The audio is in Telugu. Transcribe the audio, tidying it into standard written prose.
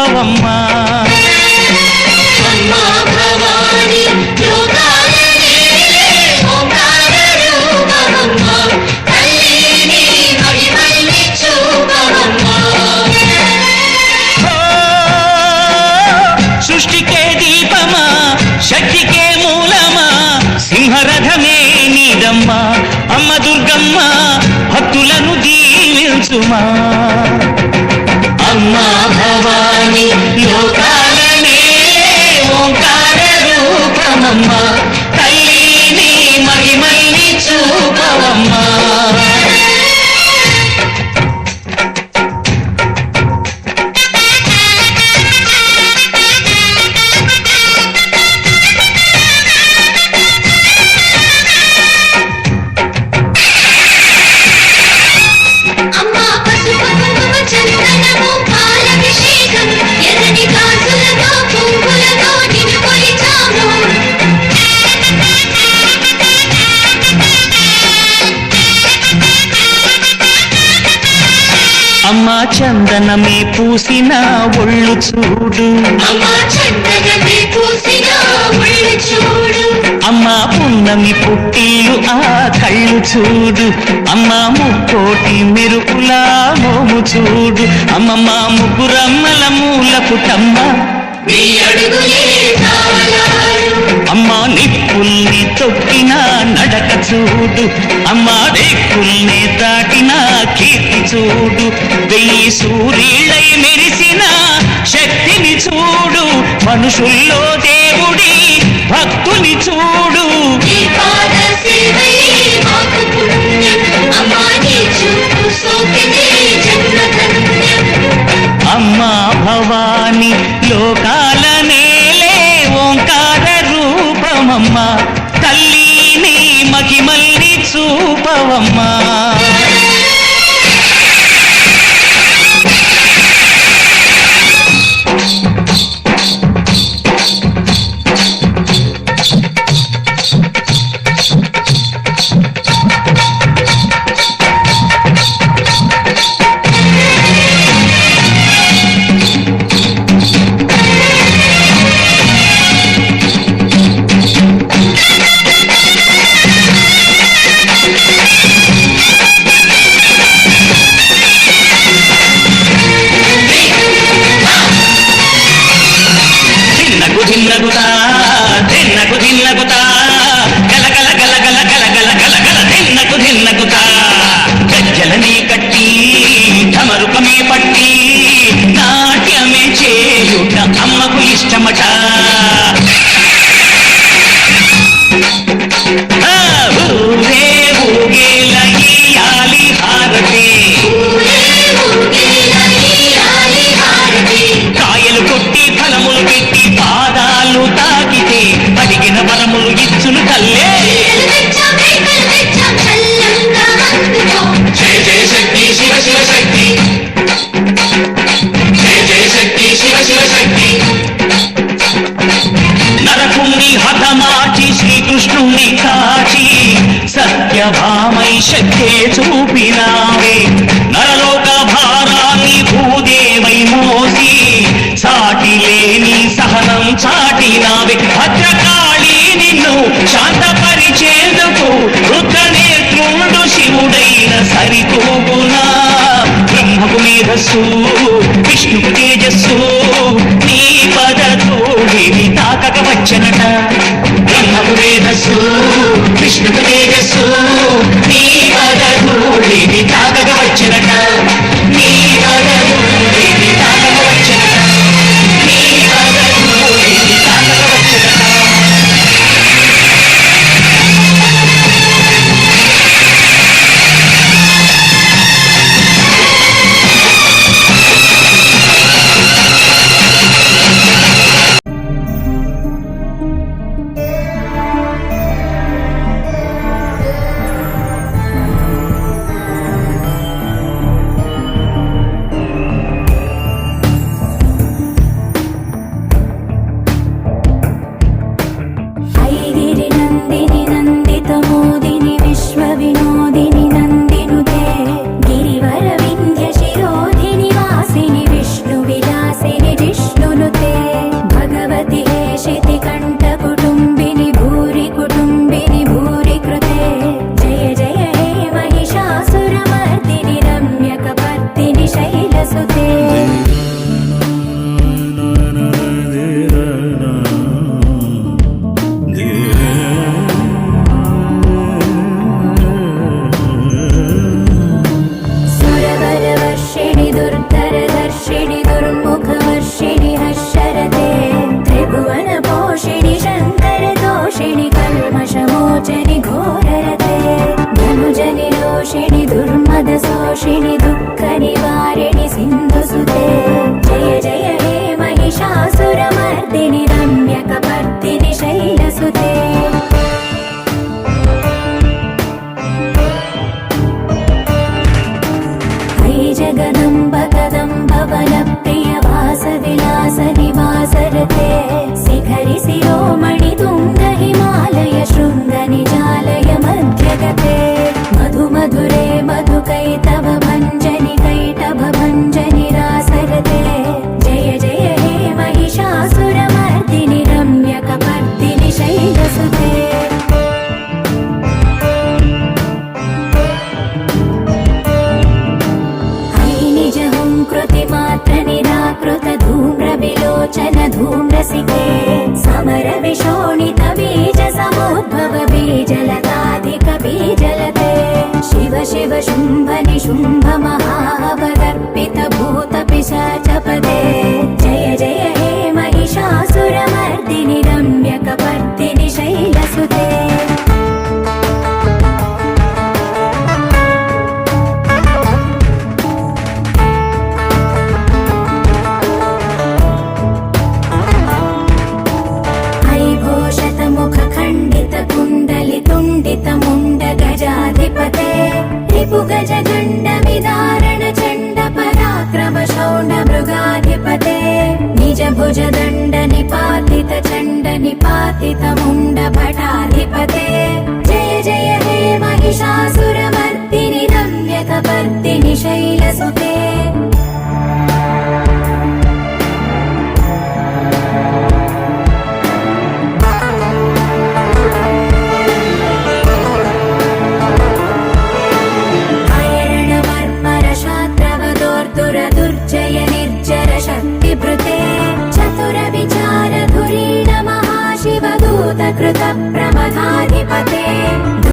చూపవమ్మా. సృష్టికే దీపమా, శక్తికే మూలమా, సింహరథమే నీదమ్మా. అమ్మ దుర్గమ్మ భక్తులను దీవించుమా. అమ్మా భవాని లోకాలనే ఓంకార రూపమమ్మా, తల్లిని మహిమల్ని చూపవమ్మా. అమ్మా చందనమే పూసిన ఒళ్ళు చూడు, అమ్మా పున్నమి పుట్టిల్లు ఆ కళ్ళు చూడు, అమ్మా ముక్కోటి మెరుపులా మోము చూడు, అమ్మమ్మ ముగ్గురమ్మల మూల పుట్టమ్మ. అమ్మా నిప్పుల్ని తొక్కిన నడక చూడు, అమ్మా రేకుల్ని దాటిన కీర్తి చూడు, 1000 సూర్యులై మెరిసిన శక్తిని చూడు, మనుషుల్లో దేవుడి భక్తుని చూడు. అమ్మా భవాని లోకాల నేలే ఓంకార రూపమమ్మా, తల్లిని మహిమల్ని చూపవమ్మా. ధిన్నగుతా ధిన్నగు ధిన్నగుతా గల గల గల గల గల గల గల గల ధిన్నగు ధిన్నగుతా. గజ్జలనే కట్టి ఢమరుకమే పట్టి నాట్యమే చేయుట అమ్మకు ఇష్టమట. ఊరే ఊగేల ఇయ్యాలి హారతి, కాయలు కొట్టి ఫలములు పెట్టి పాదాలు తాకితే అడిగిన వరములు ఇచ్చును తల్లే. జయ జయ శక్తి శివ శివ శక్తి, జయ జయ శక్తి శివ శివ శక్తి. నరకుణ్ణి హతమాచి శ్రీకృష్ణుణ్ణి కాచి సత్యభామై శక్తే చూపినావే, నరలోక భారాన్ని భూదేవై మోసి సాటి లేని సహనం చాటినావే. భద్రకాళి నిన్ను శాంతపరిచేందుకు రుద్రనేత్రుడు శివుడైన సరితూగునా. బ్రహ్మకు మేధస్సు విష్ణుకు తేజస్సు నీ పదతోడిని తాకక వచ్చనట. బ్రహ్మకు మేధస్సు విష్ణుకు తేజస్సు నీ పదతోడిని తాకక వచ్చనట. నీ పదతోడిని తాకక వచ్చనట. నీ పదతోడిని తాకక వచ్చనట. तोषिणि दुर्मद शोषिणि दुःख निवारिणि सिन्धुसुते जय जय हे महिषासुरमर्दिनि रम्यकपर्दिनि शैलसुते जगदम्ब कदम्ब वनप्रिय वासविलास निवासरते शिखरि शिरोमणि तुङ्ग हिमालय शृङ्ग निजालय मध्यगते मधु मधुरे मधुकैतव भञ्जनि कैटभ भञ्जनि रासरते जय जय हे महिषासुरमर्दिनि रम्यकपर्दिनि शैलसुते कृतिमात्र निराकृत धूम्र विलोचन धूम्रसिके समर विशोणित बीज समुद्भव बीजलताधिक बीजलते शिव शिव शुम्भ निशुम्भ महावदर्पित भूत पिशाचपदे जय जय हे महिषासुरमर्दिनि रम्यकपर्दिनि शैलसुते मुण्ड गजाधिपते रिपु गज गण्ड विदारण चण्ड पराक्रम शौण्ड मृगाधिपते निज भुज दण्ड निपातित चण्ड निपातित मुण्ड भटाधिपते जय जय हे महिषासुरमर्दिनि रम्यकपर्दिनि शैलसुते